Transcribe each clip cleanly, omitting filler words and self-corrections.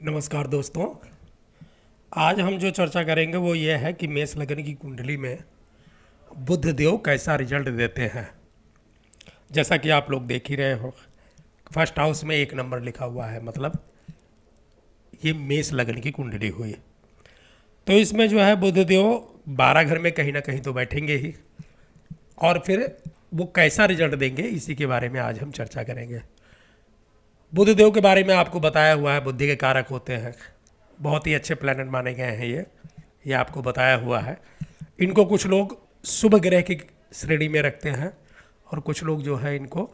नमस्कार दोस्तों। आज हम जो चर्चा करेंगे वो ये है कि मेष लग्न की कुंडली में बुध देव कैसा रिजल्ट देते हैं। जैसा कि आप लोग देख ही रहे हो, फर्स्ट हाउस में 1 नंबर लिखा हुआ है, मतलब ये मेष लग्न की कुंडली हुई। तो इसमें जो है बुध देव 12 घर में कहीं ना कहीं तो बैठेंगे ही, और फिर वो कैसा रिजल्ट देंगे इसी के बारे में आज हम चर्चा करेंगे। बुध देव के बारे में आपको बताया हुआ है, बुद्धि के कारक होते हैं, बहुत ही अच्छे प्लैनेट माने गए हैं ये आपको बताया हुआ है। इनको कुछ लोग शुभ ग्रह की श्रेणी में रखते हैं और कुछ लोग जो है इनको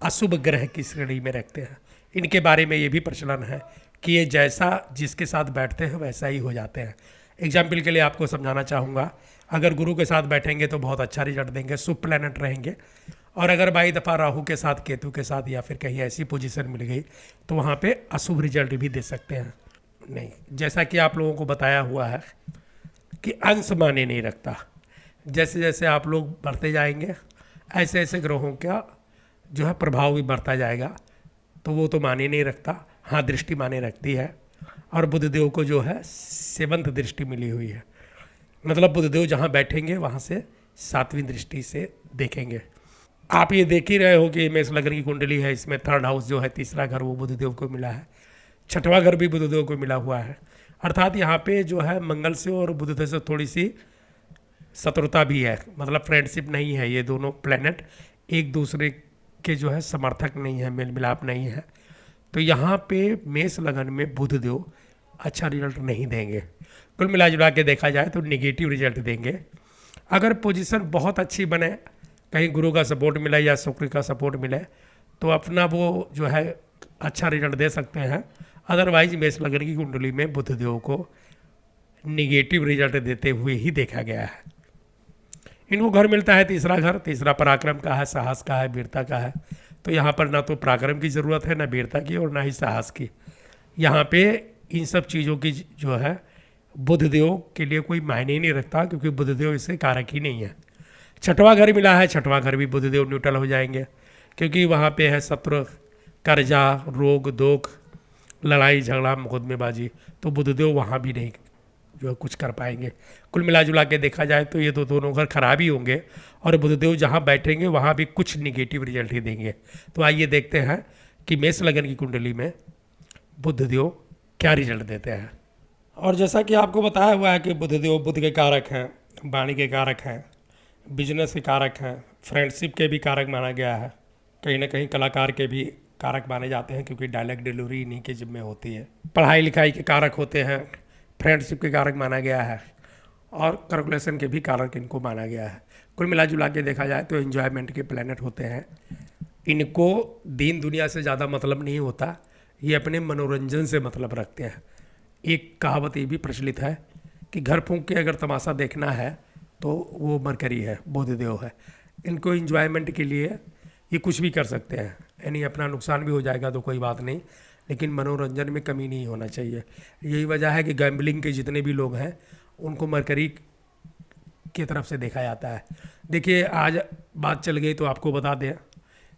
अशुभ ग्रह की श्रेणी में रखते हैं। इनके बारे में ये भी प्रचलन है कि ये जैसा जिसके साथ बैठते हैं वैसा ही हो जाते हैं। एग्जाम्पल के लिए आपको समझाना चाहूँगा, अगर गुरु के साथ बैठेंगे तो बहुत अच्छा रिजल्ट देंगे, शुभ प्लैनेट रहेंगे। और अगर बाई दफ़ा राहु के साथ, केतु के साथ या फिर कहीं ऐसी पोजीशन मिल गई तो वहाँ पे अशुभ रिजल्ट भी दे सकते हैं। नहीं, जैसा कि आप लोगों को बताया हुआ है कि अंश माने नहीं रखता। जैसे जैसे आप लोग बढ़ते जाएंगे ऐसे ऐसे ग्रहों का जो है प्रभाव भी बढ़ता जाएगा, तो वो तो माने नहीं रखता। हाँ, दृष्टि माने रखती है। और बुधदेव को जो है 7th दृष्टि मिली हुई है, मतलब बुधदेव जहाँ बैठेंगे वहाँ से 7वीं दृष्टि से देखेंगे। आप ये देख ही रहे हो कि मेष लग्न की कुंडली है, इसमें 3rd हाउस जो है, तीसरा घर, वो बुधदेव को मिला है। 6वां घर भी बुधदेव को मिला हुआ है। अर्थात यहाँ पे जो है मंगल से और बुध से थोड़ी सी शत्रुता भी है, मतलब फ्रेंडशिप नहीं है। ये दोनों प्लैनेट एक दूसरे के जो है समर्थक नहीं है, मेल मिलाप नहीं है। तो यहाँ पे मेष लग्न में बुधदेव अच्छा रिजल्ट नहीं देंगे। कुल मिला जुला के देखा जाए तो निगेटिव रिजल्ट देंगे। अगर पोजीशन बहुत अच्छी बने, कहीं गुरु का सपोर्ट मिले या शुक्र का सपोर्ट मिले, तो अपना वो जो है अच्छा रिजल्ट दे सकते हैं। अदरवाइज मेष लग्न की कुंडली में बुधदेव को निगेटिव रिजल्ट देते हुए ही देखा गया है। इनको घर मिलता है तीसरा घर, तीसरा पराक्रम का है, साहस का है, वीरता का है। तो यहाँ पर ना तो पराक्रम की ज़रूरत है, ना वीरता की, और ना ही साहस की। यहाँ पे इन सब चीज़ों की जो है बुधदेव के लिए कोई मायने ही नहीं रखता, क्योंकि बुधदेव इससे कारक ही नहीं है। 6वां घर मिला है, 6वां घर भी बुधदेव न्यूट्रल हो जाएंगे, क्योंकि वहाँ पे है शत्रु, कर्जा, रोग, दोख, लड़ाई झगड़ा, मुकदमेबाजी। तो बुधदेव वहाँ भी नहीं जो है कुछ कर पाएंगे। कुल मिला जुला के देखा जाए तो ये तो दोनों घर खराब ही होंगे, और बुधदेव जहाँ बैठेंगे वहाँ भी कुछ निगेटिव रिजल्ट ही देंगे। तो आइए देखते हैं कि मेष लग्न की कुंडली में बुधदेव क्या रिजल्ट देते हैं। और जैसा कि आपको बताया हुआ है कि बुधदेव बुध के कारक हैं, वाणी के कारक हैं, बिजनेस के कारक हैं, फ्रेंडशिप के भी कारक माना गया है, कहीं ना कहीं कलाकार के भी कारक माने जाते हैं, क्योंकि डायलॉग डिलीवरी इन्हीं के जिम्मे होती है। पढ़ाई लिखाई के कारक होते हैं, फ्रेंडशिप के कारक माना गया है, और कैलकुलेशन के भी कारक इनको माना गया है। कुल मिला जुला के देखा जाए तो एंजॉयमेंट के प्लैनेट होते हैं। इनको दीन दुनिया से ज़्यादा मतलब नहीं होता, ये अपने मनोरंजन से मतलब रखते हैं। एक कहावत ये भी प्रचलित है कि घर फूंक के अगर तमाशा देखना है तो वो मरकरी है, बुधदेव है। इनको इंजॉयमेंट के लिए ये कुछ भी कर सकते हैं, यानी अपना नुकसान भी हो जाएगा तो कोई बात नहीं, लेकिन मनोरंजन में कमी नहीं होना चाहिए। यही वजह है कि गैम्बलिंग के जितने भी लोग हैं उनको मरकरी की तरफ से देखा जाता है। देखिए, आज बात चल गई तो आपको बता दें,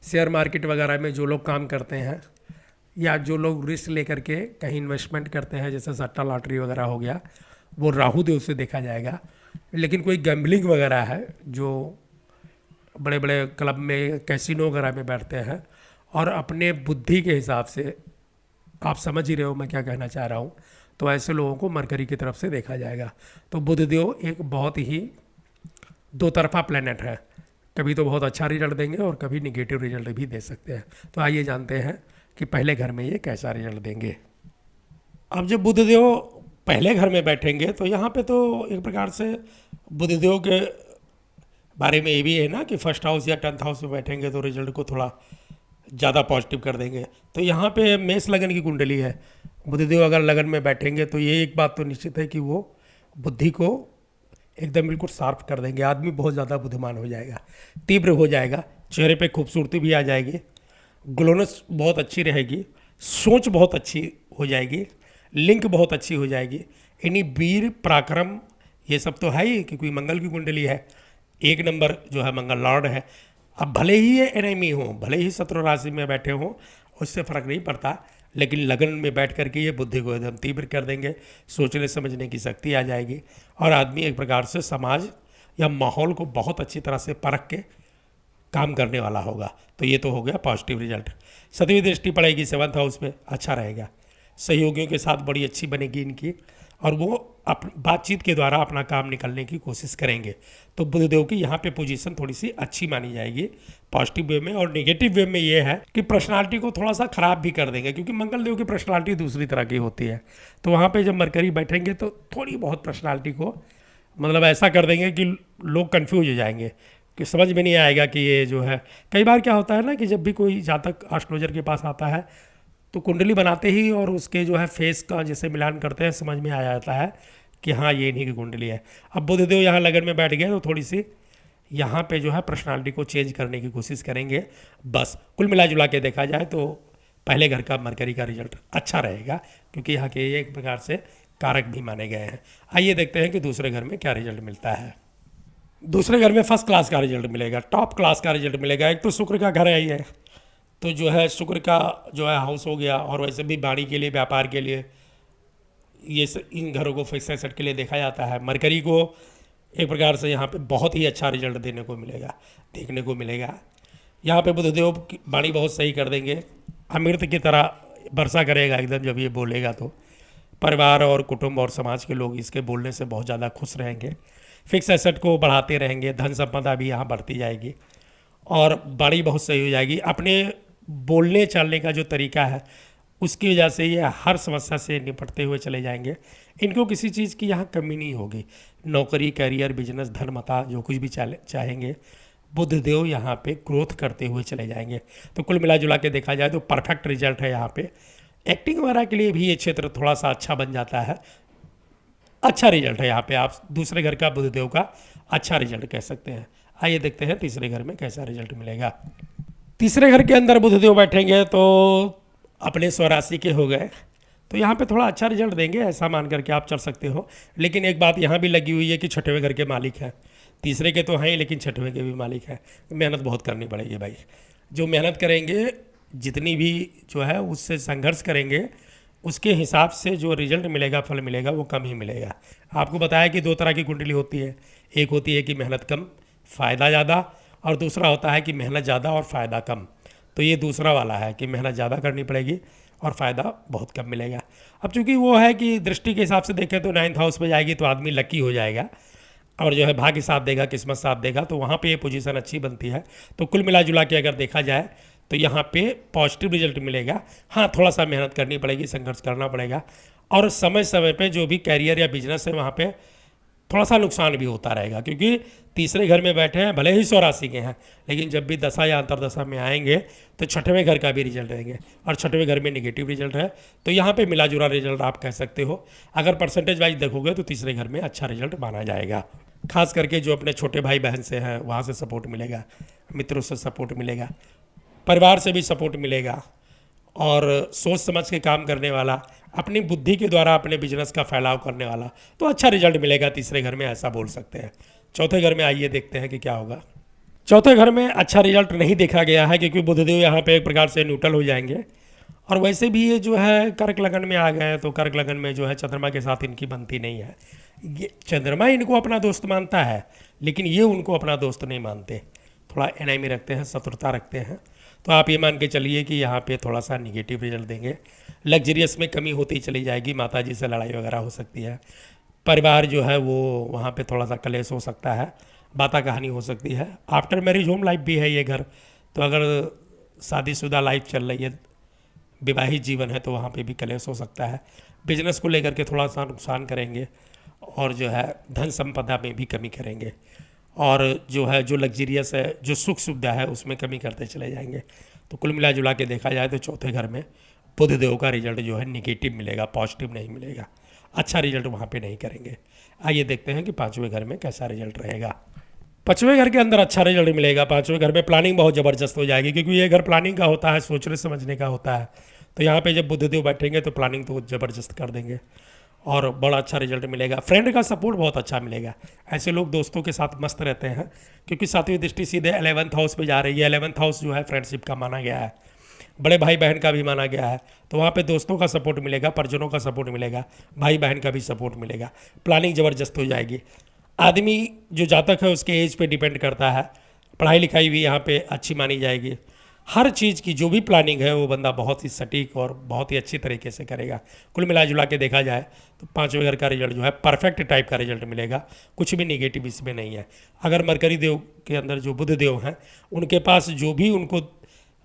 शेयर मार्केट वगैरह में जो लोग काम करते हैं या जो लोग रिस्क लेकर के कहीं इन्वेस्टमेंट करते हैं, जैसे सट्टा लॉटरी वगैरह हो गया, वो राहु देव से देखा जाएगा। लेकिन कोई गैम्बलिंग वगैरह है, जो बड़े बड़े क्लब में, कैसीनो वगैरह में बैठते हैं और अपने बुद्धि के हिसाब से, आप समझ ही रहे हो मैं क्या कहना चाह रहा हूँ, तो ऐसे लोगों को मरकरी की तरफ से देखा जाएगा। तो बुधदेव एक बहुत ही दो तरफा प्लैनेट है, कभी तो बहुत अच्छा रिजल्ट देंगे और कभी निगेटिव रिजल्ट भी दे सकते हैं। तो आइए जानते हैं कि पहले घर में ये कैसा रिजल्ट देंगे। अब जब बुधदेव पहले घर में बैठेंगे तो यहाँ पे तो एक प्रकार से बुधदेव के बारे में ये भी है ना कि फर्स्ट हाउस या 10th हाउस में बैठेंगे तो रिजल्ट को थोड़ा ज़्यादा पॉजिटिव कर देंगे। तो यहाँ पे मेष लगन की कुंडली है, बुधदेव अगर लगन में बैठेंगे तो ये एक बात तो निश्चित है कि वो बुद्धि को एकदम बिल्कुल शार्प कर देंगे। आदमी बहुत ज़्यादा बुद्धिमान हो जाएगा, तीव्र हो जाएगा, चेहरे पे खूबसूरती भी आ जाएगी, ग्लोनेस बहुत अच्छी रहेगी, सोच बहुत अच्छी हो जाएगी, लिंक बहुत अच्छी हो जाएगी। यानी वीर पराक्रम ये सब तो है ही, क्योंकि मंगल की कुंडली है, 1 नंबर जो है मंगल लॉर्ड है। अब भले ही ये एनिमी हो, भले ही शत्रु राशि में बैठे हों, उससे फ़र्क नहीं पड़ता, लेकिन लगन में बैठ करके ये बुद्धि को एकदम तीव्र कर देंगे, सोचने समझने की शक्ति आ जाएगी और आदमी एक प्रकार से समाज या माहौल को बहुत अच्छी तरह से परख के काम करने वाला होगा। तो ये तो हो गया पॉजिटिव रिजल्ट। 7वीं दृष्टि पड़ेगी 7th हाउस पे, अच्छा रहेगा। सहयोगियों के साथ बड़ी अच्छी बनेगी इनकी और वो बातचीत के द्वारा अपना काम निकलने की कोशिश करेंगे। तो बुधदेव की यहाँ पे पोजीशन थोड़ी सी अच्छी मानी जाएगी पॉजिटिव वे में। और नेगेटिव वे में ये है कि पर्सनालिटी को थोड़ा सा खराब भी कर देंगे, क्योंकि मंगल देव की पर्सनालिटी दूसरी तरह की होती है। तो वहाँ पे जब मरकरी बैठेंगे तो थोड़ी बहुत पर्सनालिटी को मतलब ऐसा कर देंगे कि लोग कन्फ्यूज हो जाएंगे, कि समझ में नहीं आएगा कि ये जो है। कई बार क्या होता है ना कि जब भी कोई जातक एस्ट्रोलॉजर के पास आता है तो कुंडली बनाते ही और उसके जो है फेस का जैसे मिलान करते हैं, समझ में आ जाता है कि हाँ ये इन्हीं की कुंडली है। अब बुधदेव यहाँ लगन में बैठ गए तो थोड़ी सी यहाँ पे जो है पर्सनालिटी को चेंज करने की कोशिश करेंगे। बस कुल मिला जुला के देखा जाए तो पहले घर का मरकरी का रिजल्ट अच्छा रहेगा, क्योंकि यहाँ के ये एक प्रकार से कारक भी माने गए हैं। आइए देखते हैं कि दूसरे घर में क्या रिजल्ट मिलता है। दूसरे घर में फर्स्ट क्लास का रिजल्ट मिलेगा, टॉप क्लास का रिजल्ट मिलेगा। एक तो शुक्र का घर है ये, तो जो है शुक्र का जो है हाउस हो गया। और वैसे भी वाणी के लिए, व्यापार के लिए, ये इन घरों को फिक्स एसेट के लिए देखा जाता है। मरकरी को एक प्रकार से यहाँ पे बहुत ही अच्छा रिजल्ट देने को मिलेगा, देखने को मिलेगा। यहाँ पे बुधदेव वाणी बहुत सही कर देंगे, अमृत की तरह वर्षा करेगा एकदम जब ये बोलेगा। तो परिवार और कुटुंब और समाज के लोग इसके बोलने से बहुत ज़्यादा खुश रहेंगे। फिक्स एसेट को बढ़ाते रहेंगे, धन संपदा भी यहाँ बढ़ती जाएगी और वाणी बहुत सही हो जाएगी। अपने बोलने चालने का जो तरीका है उसकी वजह से ये हर समस्या से निपटते हुए चले जाएंगे। इनको किसी चीज़ की यहाँ कमी नहीं होगी। नौकरी, करियर, बिजनेस, धर्मता जो कुछ भी चाहेंगे बुधदेव यहाँ पे ग्रोथ करते हुए चले जाएंगे। तो कुल मिला जुला के देखा जाए तो परफेक्ट रिजल्ट है यहाँ पे। एक्टिंग वगैरह के लिए भी ये क्षेत्र थोड़ा सा अच्छा बन जाता है। अच्छा रिजल्ट है यहाँ पे, आप दूसरे घर का बुधदेव का अच्छा रिजल्ट कह सकते हैं। आइए देखते हैं तीसरे घर में कैसा रिजल्ट मिलेगा। तीसरे घर के अंदर बुधदेव बैठेंगे तो अपने स्वराशि के हो गए, तो यहाँ पे थोड़ा अच्छा रिजल्ट देंगे, ऐसा मान करके आप चल सकते हो। लेकिन एक बात यहाँ भी लगी हुई है कि छठवें घर के मालिक हैं। तीसरे के तो हैं ही, लेकिन छठवें के भी मालिक हैं। मेहनत बहुत करनी पड़ेगी भाई। जो मेहनत करेंगे, जितनी भी जो है उससे संघर्ष करेंगे, उसके हिसाब से जो रिजल्ट मिलेगा, फल मिलेगा, वो कम ही मिलेगा। आपको बताया कि 2 तरह की कुंडली होती है। एक होती है कि मेहनत कम फ़ायदा ज़्यादा, और दूसरा होता है कि मेहनत ज़्यादा और फ़ायदा कम। तो ये दूसरा वाला है कि मेहनत ज़्यादा करनी पड़ेगी और फ़ायदा बहुत कम मिलेगा। अब चूंकि वो है कि दृष्टि के हिसाब से देखें तो 9th हाउस पे जाएगी तो आदमी लकी हो जाएगा, और जो है भाग्य साथ देगा, किस्मत साथ देगा, तो वहाँ पे ये पोजीशन अच्छी बनती है। तो कुल मिला जुला के अगर देखा जाए तो यहाँ पे पॉजिटिव रिजल्ट मिलेगा। हाँ, थोड़ा सा मेहनत करनी पड़ेगी, संघर्ष करना पड़ेगा, और समय समय पे जो भी कैरियर या बिजनेस है वहाँ पे थोड़ा सा नुकसान भी होता रहेगा, क्योंकि तीसरे घर में बैठे हैं, भले ही स्वराशि के हैं, लेकिन जब भी दशा या अंतरदशा में आएंगे तो छठवें घर का भी रिजल्ट देंगे, और छठवें घर में नेगेटिव रिजल्ट है। तो यहाँ पे मिला जुला रिजल्ट आप कह सकते हो। अगर परसेंटेज वाइज देखोगे तो तीसरे घर में अच्छा रिजल्ट माना जाएगा। खास करके जो अपने छोटे भाई बहन से हैं वहाँ से सपोर्ट मिलेगा, मित्रों से सपोर्ट मिलेगा, परिवार से भी सपोर्ट मिलेगा, और सोच समझ के काम करने वाला, अपनी बुद्धि के द्वारा अपने बिजनेस का फैलाव करने वाला, तो अच्छा रिजल्ट मिलेगा तीसरे घर में, ऐसा बोल सकते हैं। चौथे घर में आइए देखते हैं कि क्या होगा। चौथे घर में अच्छा रिजल्ट नहीं देखा गया है, क्योंकि बुधदेव यहाँ पे एक प्रकार से न्यूट्रल हो जाएंगे। और वैसे भी ये जो है कर्क लगन में आ गए हैं, तो कर्क लगन में जो है चंद्रमा के साथ इनकी बनती नहीं है। ये चंद्रमा इनको अपना दोस्त मानता है, लेकिन ये उनको अपना दोस्त नहीं मानते, थोड़ा एनिमी रखते हैं, शत्रुता रखते हैं। तो आप ये मान के चलिए कि यहाँ पे थोड़ा सा निगेटिव रिजल्ट देंगे। लग्जरियस में कमी होती चली जाएगी, माताजी से लड़ाई वगैरह हो सकती है, परिवार जो है वो वहाँ पे थोड़ा सा कलेश हो सकता है, बाता कहानी हो सकती है। आफ्टर मैरिज होम लाइफ भी है ये घर, तो अगर शादीशुदा लाइफ चल रही है, विवाहित जीवन है, तो वहाँ पे भी कलेश हो सकता है। बिजनेस को लेकर के थोड़ा सा नुकसान करेंगे, और जो है धन संपदा में भी कमी करेंगे, और जो है जो लग्जरियस है, जो सुख सुविधा है, उसमें कमी करते चले जाएंगे। तो कुल मिला जुला के देखा जाए तो चौथे घर में बुधदेव का रिजल्ट जो है निगेटिव मिलेगा, पॉजिटिव नहीं मिलेगा, अच्छा रिजल्ट वहाँ पे नहीं करेंगे। आइए देखते हैं कि पाँचवें घर में कैसा रिजल्ट रहेगा। पाँचवें घर के अंदर अच्छा रिजल्ट मिलेगा। पाँचवें घर में प्लानिंग बहुत ज़बरदस्त हो जाएगी, क्योंकि ये घर प्लानिंग का होता है, सोचने समझने का होता है। तो यहाँ पे जब बुधदेव बैठेंगे तो प्लानिंग तो ज़बरदस्त कर देंगे, और बड़ा अच्छा रिजल्ट मिलेगा। फ्रेंड का सपोर्ट बहुत अच्छा मिलेगा, ऐसे लोग दोस्तों के साथ मस्त रहते हैं, क्योंकि 7वीं दृष्टि सीधे 11th हाउस पे जा रही है। 11th हाउस जो है फ्रेंडशिप का माना गया है। बड़े भाई बहन का भी माना गया है, तो वहाँ पे दोस्तों का सपोर्ट मिलेगा, परिजनों का सपोर्ट मिलेगा, भाई बहन का भी सपोर्ट मिलेगा, प्लानिंग ज़बरदस्त हो जाएगी। आदमी जो जातक है उसके एज पे डिपेंड करता है, पढ़ाई लिखाई भी यहाँ पे अच्छी मानी जाएगी। हर चीज़ की जो भी प्लानिंग है वो बंदा बहुत ही सटीक और बहुत ही अच्छी तरीके से करेगा। कुल मिला जुला के देखा जाए तो पाँचवें घर का रिजल्ट जो है परफेक्ट टाइप का रिजल्ट मिलेगा, कुछ भी निगेटिव इसमें नहीं है। अगर मरकरी देव के अंदर जो बुध देव हैं उनके पास जो भी उनको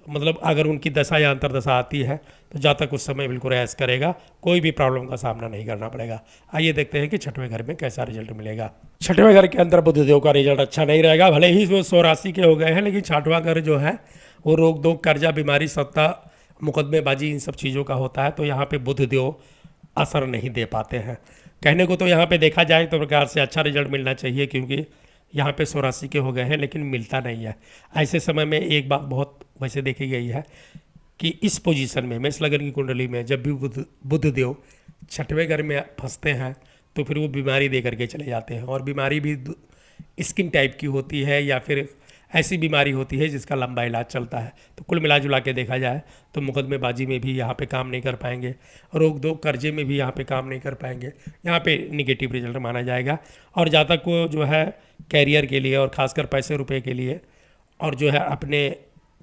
मतलब अगर उनकी दशा या अंतरदशा आती है तो जातक उस समय बिल्कुल ऐश करेगा, कोई भी प्रॉब्लम का सामना नहीं करना पड़ेगा। आइए देखते हैं कि छठवें घर में कैसा रिजल्ट मिलेगा। छठवें घर के अंदर बुध देव का रिजल्ट अच्छा नहीं रहेगा, भले ही वो 100 राशि के हो गए हैं, लेकिन छठवां घर जो है वो रोग दो कर्जा बीमारी सत्ता मुकदमेबाजी इन सब चीज़ों का होता है, तो यहाँ पे बुध देव असर नहीं दे पाते हैं। कहने को तो यहाँ पे देखा जाए तो प्रकार से अच्छा रिजल्ट मिलना चाहिए, क्योंकि यहाँ पे 84 के हो गए हैं, लेकिन मिलता नहीं है। ऐसे समय में एक बात बहुत वैसे देखी गई है कि इस पोजीशन में मेष लग्न की कुंडली में जब भी बुध देव छठवें घर में फंसते हैं तो फिर वो बीमारी दे करके चले जाते हैं, और बीमारी भी स्किन टाइप की होती है या फिर ऐसी बीमारी होती है जिसका लंबा इलाज चलता है। तो कुल मिला जुला के देखा जाए तो मुकदमेबाजी में भी यहाँ पे काम नहीं कर पाएंगे, रोक दो कर्जे में भी यहाँ पे काम नहीं कर पाएंगे, यहाँ पे निगेटिव रिजल्ट माना जाएगा। और जातक को जो है कैरियर के लिए और ख़ासकर पैसे रुपए के लिए और जो है अपने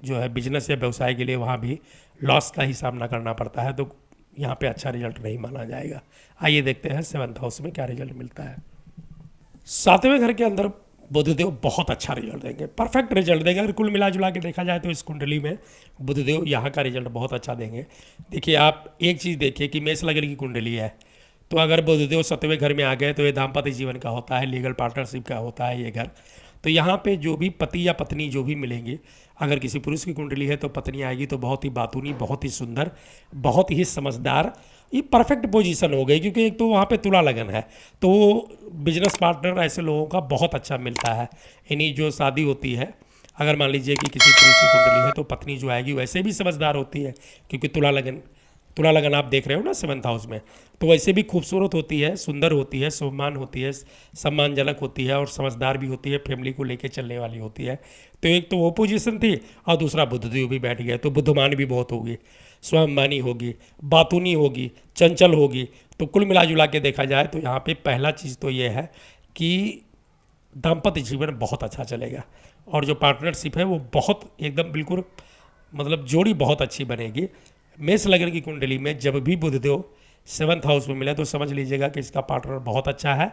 जो है बिजनेस या व्यवसाय के लिए वहाँ भी लॉस का ही सामना करना पड़ता है, तो यहाँ पे अच्छा रिजल्ट नहीं माना जाएगा। आइए देखते हैं 7th हाउस में क्या रिजल्ट मिलता है। 7वें घर के अंदर बुधदेव बहुत अच्छा रिजल्ट देंगे, परफेक्ट रिजल्ट देंगे। अगर कुल मिला जुला के देखा जाए तो इस कुंडली में बुधदेव यहाँ का रिजल्ट बहुत अच्छा देंगे। देखिए आप एक चीज़ देखिए कि मेष लग्न की कुंडली है, तो अगर बुधदेव 7वें घर में आ गए तो ये दाम्पत्य जीवन का होता है, लीगल पार्टनरशिप का होता है ये घर। तो यहाँ पे जो भी पति या पत्नी जो भी मिलेंगी, अगर किसी पुरुष की कुंडली है तो पत्नी आएगी तो बहुत ही बातूनी, बहुत ही सुंदर, बहुत ही समझदार, ये परफेक्ट पोजीशन हो गई। क्योंकि एक तो वहाँ पे तुला लगन है, तो बिजनेस पार्टनर ऐसे लोगों का बहुत अच्छा मिलता है। यानी जो शादी होती है, अगर मान लीजिए कि किसी पुरुष की कुंडली है तो पत्नी जो आएगी वैसे भी समझदार होती है, क्योंकि तुला लगन आप देख रहे हो ना 7th हाउस में, तो वैसे भी खूबसूरत होती है, सुंदर होती है, सम्मान होती है, सम्मानजनक होती है और समझदार भी होती है, फैमिली को लेके चलने वाली होती है। तो एक तो वो पोजीशन थी और दूसरा बुधदेव भी बैठ गए, तो बुद्धमान भी बहुत होगी, स्वाभिमानी होगी, बातूनी होगी, चंचल होगी। तो कुल मिला जुला के देखा जाए तो यहाँ पे पहला चीज़ तो ये है कि दाम्पत्य जीवन बहुत अच्छा चलेगा, और जो पार्टनरशिप है वो बहुत एकदम बिल्कुल मतलब जोड़ी बहुत अच्छी बनेगी। मेष लग्न की कुंडली में जब भी बुधदेव 7th हाउस में मिले तो समझ लीजिएगा कि इसका पार्टनर बहुत अच्छा है,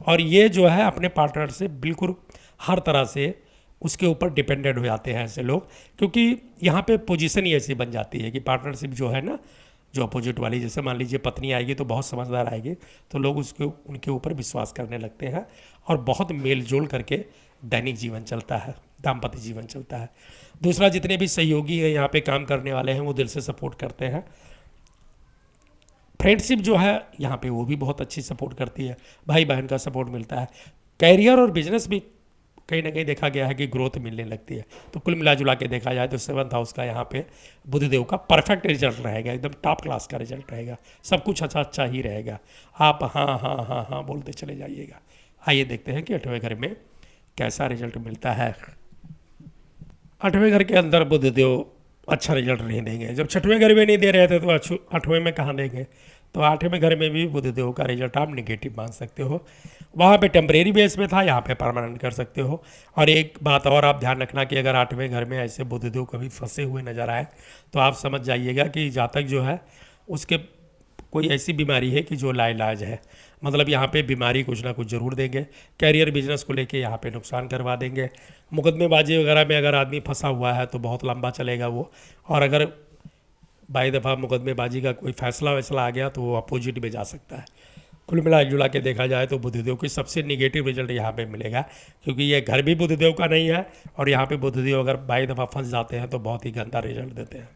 और ये जो है अपने पार्टनर से बिल्कुल हर तरह से उसके ऊपर डिपेंडेंट हो जाते हैं ऐसे लोग। क्योंकि यहाँ पे पोजीशन ही ऐसी बन जाती है कि पार्टनरशिप जो है ना, जो अपोजिट वाली, जैसे मान लीजिए पत्नी आएगी तो बहुत समझदार आएगी, तो लोग उनके ऊपर विश्वास करने लगते हैं और बहुत मेल जोल करके दैनिक जीवन चलता है, दाम्पत्य जीवन चलता है। दूसरा, जितने भी सहयोगी हैं यहाँ पे काम करने वाले हैं वो दिल से सपोर्ट करते हैं। फ्रेंडशिप जो है यहाँ पे वो भी बहुत अच्छी सपोर्ट करती है, भाई बहन का सपोर्ट मिलता है। कैरियर और बिजनेस भी कहीं ना कहीं देखा गया है कि ग्रोथ मिलने लगती है। तो कुल मिला जुला के देखा जाए तो 7th हाउस का यहाँ पे बुधदेव का परफेक्ट रिजल्ट रहेगा, एकदम टॉप क्लास का रिजल्ट रहेगा, सब कुछ अच्छा अच्छा ही रहेगा। आप हाँ हाँ हाँ हाँ बोलते चले जाइएगा। आइए देखते हैं कि 8वें घर में कैसा रिजल्ट मिलता है। 8वें घर के अंदर बुधदेव अच्छा रिजल्ट नहीं देंगे। जब 6वें घर में नहीं दे रहे थे तो 8वें में कहाँ देंगे, तो 8वें घर में भी बुधदेव का रिजल्ट आप निगेटिव मान सकते हो। वहाँ पे टेम्परेरी बेस पे था, यहाँ पे परमानेंट कर सकते हो। और एक बात और आप ध्यान रखना कि अगर 8वें घर में ऐसे बुधदेव कभी फंसे हुए नजर आए तो आप समझ जाइएगा कि जातक जो है उसके कोई ऐसी बीमारी है कि जो लाइलाज है। मतलब यहाँ पे बीमारी कुछ ना कुछ जरूर देंगे, कैरियर बिजनेस को लेके यहाँ पे नुकसान करवा देंगे। मुकदमेबाजी वगैरह में अगर आदमी फंसा हुआ है तो बहुत लंबा चलेगा वो, और अगर बाई दफ़ा मुकदमेबाजी का कोई फैसला वैसला आ गया तो वो अपोजिट में जा सकता है। कुल मिला जुला के देखा जाए तो बुधदेव की सबसे निगेटिव रिजल्ट यहाँ पे मिलेगा, क्योंकि ये घर भी बुधदेव का नहीं है, और यहाँ पे बुधदेव अगर बाई दफ़ा फंस जाते हैं तो बहुत ही गंदा रिजल्ट देते हैं।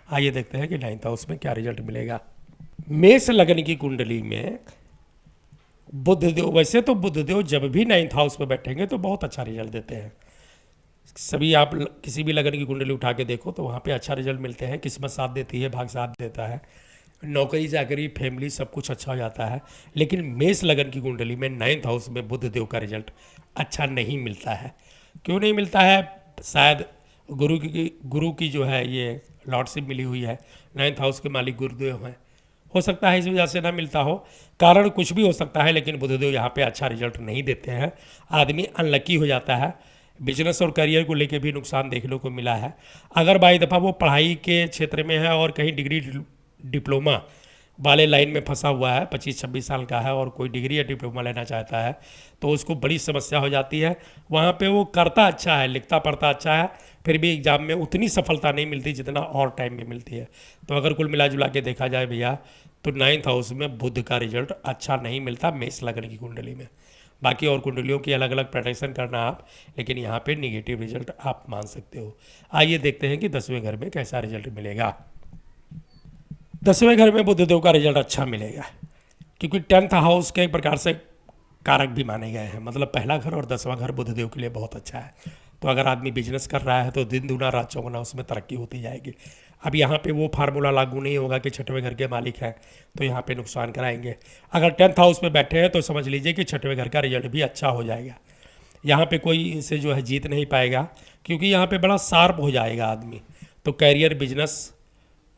आइए देखते हैं कि 9th हाउस में क्या रिजल्ट मिलेगा। मेष लग्न की कुंडली में बुधदेव, वैसे तो बुधदेव जब भी 9th हाउस में बैठेंगे तो बहुत अच्छा रिजल्ट देते हैं। सभी आप किसी भी लगन की कुंडली उठा के देखो तो वहाँ पे अच्छा रिजल्ट मिलते हैं, किस्मत साथ देती है, भाग साथ देता है, नौकरी चाकरी फैमिली सब कुछ अच्छा हो जाता है। लेकिन मेष लगन की कुंडली में 9th हाउस में बुधदेव का रिजल्ट अच्छा नहीं मिलता है। क्यों नहीं मिलता है? शायद गुरु की जो है ये लॉर्डशिप मिली हुई है, 9th हाउस के मालिक गुरुदेव हैं। हो सकता है इस वजह से ना मिलता हो, कारण कुछ भी हो सकता है, लेकिन बुधदेव यहाँ पे अच्छा रिजल्ट नहीं देते हैं। आदमी अनलकी हो जाता है। बिजनेस और करियर को लेके भी नुकसान देखने को मिला है। अगर बाई दफ़ा वो पढ़ाई के क्षेत्र में है और कहीं डिग्री डिप्लोमा वाले लाइन में फंसा हुआ है, 25-26 साल का है और कोई डिग्री या डिप्लोमा लेना चाहता है, तो उसको बड़ी समस्या हो जाती है। वहाँ पे वो करता अच्छा है, लिखता पढ़ता अच्छा है, फिर भी एग्ज़ाम में उतनी सफलता नहीं मिलती जितना और टाइम में मिलती है। तो अगर कुल मिला जुला के देखा जाए भैया, तो 9th हाउस में बुध का रिजल्ट अच्छा नहीं मिलता मेष लग्न की कुंडली में। बाकी और कुंडलियों की अलग अलग प्रेडिक्शन करना आप, लेकिन यहाँ पे निगेटिव रिजल्ट आप मान सकते हो। आइए देखते हैं कि 10वें घर में कैसा रिजल्ट मिलेगा। 10वें घर में बुधदेव का रिजल्ट अच्छा मिलेगा, क्योंकि 10th हाउस के एक प्रकार से कारक भी माने गए हैं। मतलब पहला घर और 10वां घर बुधदेव के लिए बहुत अच्छा है। तो अगर आदमी बिजनेस कर रहा है तो दिन दूना रात चौगुना उसमें तरक्की होती जाएगी। अब यहाँ पे वो फार्मूला लागू नहीं होगा कि 6वें घर के मालिक हैं तो यहाँ पे नुकसान कराएंगे। अगर 10th हाउस में बैठे हैं तो समझ लीजिए कि 6वें घर का रिजल्ट भी अच्छा हो जाएगा। यहाँ पे कोई इनसे जो है जीत नहीं पाएगा, क्योंकि यहाँ पे बड़ा शार्प हो जाएगा आदमी। तो कैरियर, बिजनेस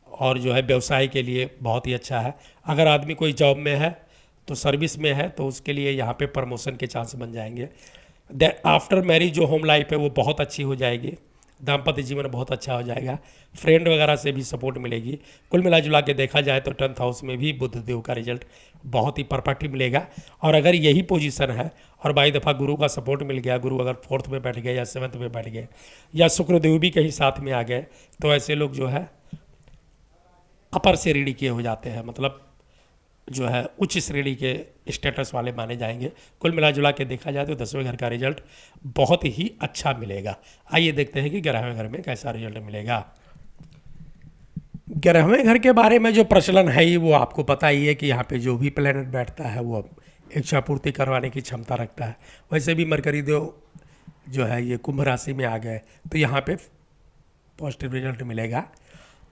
और जो है व्यवसाय के लिए बहुत ही अच्छा है। अगर आदमी कोई जॉब में है तो सर्विस में है तो उसके लिए यहाँ पे प्रमोशन के चांस बन जाएंगे। आफ्टर मैरिज जो होम लाइफ है वो बहुत अच्छी हो जाएगी, दाम्पत्य जीवन बहुत अच्छा हो जाएगा, फ्रेंड वगैरह से भी सपोर्ट मिलेगी। कुल मिला जुला के देखा जाए तो 10th हाउस में भी बुधदेव का रिजल्ट बहुत ही परफेक्ट मिलेगा। और अगर यही पोजीशन है और बाई दफ़ा गुरु का सपोर्ट मिल गया, गुरु अगर 4th में बैठ गए या 7th में बैठ गए या शुक्रदेव भी कहीं साथ में आ गए, तो ऐसे लोग जो है अपर श्रेणी के हो जाते हैं, मतलब जो है उच्च श्रेणी के स्टेटस वाले माने जाएंगे। कुल मिला जुला के देखा जाए तो 10वें घर का रिजल्ट बहुत ही अच्छा मिलेगा। आइए देखते हैं कि 11वें घर में कैसा रिजल्ट मिलेगा। 11वें घर के बारे में जो प्रचलन है वो आपको पता ही है कि यहाँ पे जो भी प्लेनेट बैठता है वो इच्छा पूर्ति करवाने की क्षमता रखता है। वैसे भी मरकरी देव जो है ये कुंभ राशि में आ गए तो यहाँ पे पॉजिटिव रिजल्ट मिलेगा।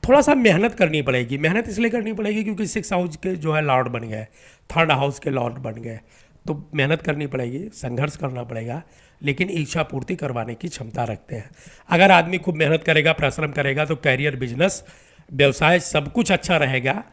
थोड़ा सा मेहनत करनी पड़ेगी। मेहनत इसलिए करनी पड़ेगी क्योंकि 6th हाउस के जो है लॉर्ड बन गए, 3rd हाउस के लॉर्ड बन गए, तो मेहनत करनी पड़ेगी, संघर्ष करना पड़ेगा, लेकिन इच्छा पूर्ति करवाने की क्षमता रखते हैं। अगर आदमी खूब मेहनत करेगा, परिश्रम करेगा तो कैरियर, बिजनेस, व्यवसाय सब कुछ अच्छा रहेगा।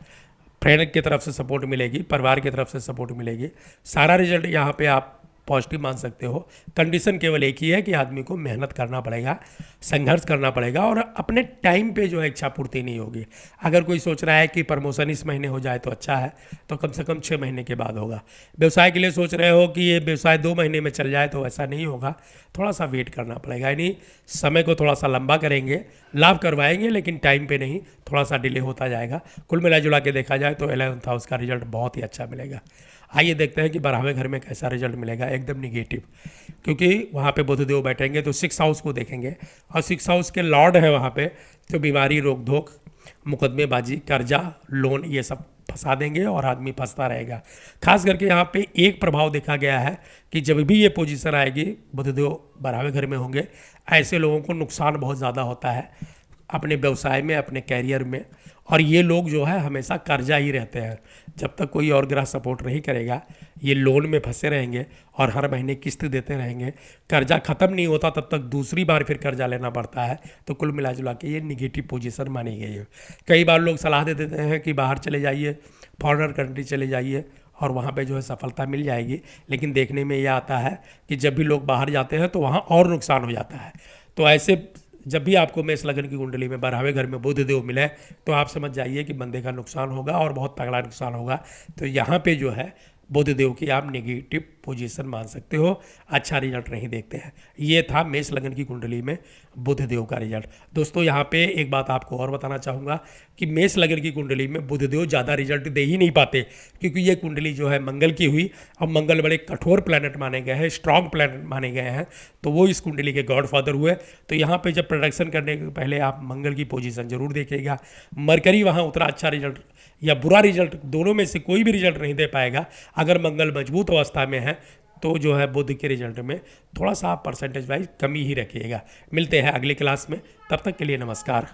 फ्रेंड की तरफ से सपोर्ट मिलेगी, परिवार की तरफ से सपोर्ट मिलेगी। सारा रिजल्ट यहाँ पे आप पॉजिटिव मान सकते हो। कंडीशन केवल एक ही है कि आदमी को मेहनत करना पड़ेगा, संघर्ष करना पड़ेगा और अपने टाइम पे जो है इच्छा पूर्ति नहीं होगी। अगर कोई सोच रहा है कि प्रमोशन इस महीने हो जाए तो अच्छा है, तो कम से कम 6 महीने के बाद होगा। व्यवसाय के लिए सोच रहे हो कि ये व्यवसाय 2 महीने में चल जाए तो ऐसा नहीं होगा, थोड़ा सा वेट करना पड़ेगा। यानी समय को थोड़ा सा लंबा करेंगे, लाभ करवाएंगे, लेकिन टाइम पे नहीं, थोड़ा सा डिले होता जाएगा। कुल मिला जुला के देखा जाए तो 11th हाउस का रिजल्ट बहुत ही अच्छा मिलेगा। आइए देखते हैं कि 12वें घर में कैसा रिजल्ट मिलेगा। एकदम निगेटिव, क्योंकि वहाँ पे बुधदेव बैठेंगे तो 6th हाउस को देखेंगे और 6th हाउस के लॉर्ड है वहाँ पे, तो बीमारी, रोक धोक, मुकदमेबाजी, कर्जा, लोन, ये सब फंसा देंगे और आदमी फंसता रहेगा। खास करके यहाँ पे एक प्रभाव देखा गया है कि जब भी ये पोजीशन आएगी, बुधदेव 12वें घर में होंगे, ऐसे लोगों को नुकसान बहुत ज़्यादा होता है अपने व्यवसाय में, अपने कैरियर में। और ये लोग जो है हमेशा कर्जा ही रहते हैं। जब तक कोई और ग्रह सपोर्ट नहीं करेगा, ये लोन में फंसे रहेंगे और हर महीने किस्त देते रहेंगे। कर्जा ख़त्म नहीं होता तब तक दूसरी बार फिर कर्जा लेना पड़ता है। तो कुल मिला जुला के ये निगेटिव पोजीशन मानी गई है। कई बार लोग सलाह दे देते हैं कि बाहर चले जाइए, फॉरेनर कंट्री चले जाइए और वहाँ पे जो है सफलता मिल जाएगी, लेकिन देखने में ये आता है कि जब भी लोग बाहर जाते हैं तो वहाँ और नुकसान हो जाता है। तो ऐसे जब भी आपको मेष लग्न की कुंडली में 12वें घर में बुधदेव मिले तो आप समझ जाइए कि बंदे का नुकसान होगा और बहुत तगड़ा नुकसान होगा। तो यहाँ पे जो है बुधदेव की आप नेगेटिव पोजीशन मान सकते हो, अच्छा रिजल्ट नहीं देखते हैं। ये था मेष लग्न की कुंडली में बुधदेव का रिजल्ट। दोस्तों यहाँ पे एक बात आपको और बताना चाहूँगा कि मेष लग्न की कुंडली में बुधदेव ज़्यादा रिजल्ट दे ही नहीं पाते, क्योंकि ये कुंडली जो है मंगल की हुई। अब मंगल बड़े कठोर प्लैनेट माने गए हैं, स्ट्रॉन्ग प्लैनेट माने गए हैं, तो वो इस कुंडली के गॉडफादर हुए। तो यहाँ पे जब प्रोडक्शन करने के पहले आप मंगल की पोजीशन जरूर देखिएगा। मरकरी वहाँ उतना अच्छा रिजल्ट या बुरा रिजल्ट, दोनों में से कोई भी रिजल्ट नहीं दे पाएगा। अगर मंगल मजबूत अवस्था में है तो जो है बुध के रिजल्ट में थोड़ा सा आप परसेंटेज वाइज कमी ही रखिएगा। मिलते हैं अगली क्लास में, तब तक के लिए नमस्कार।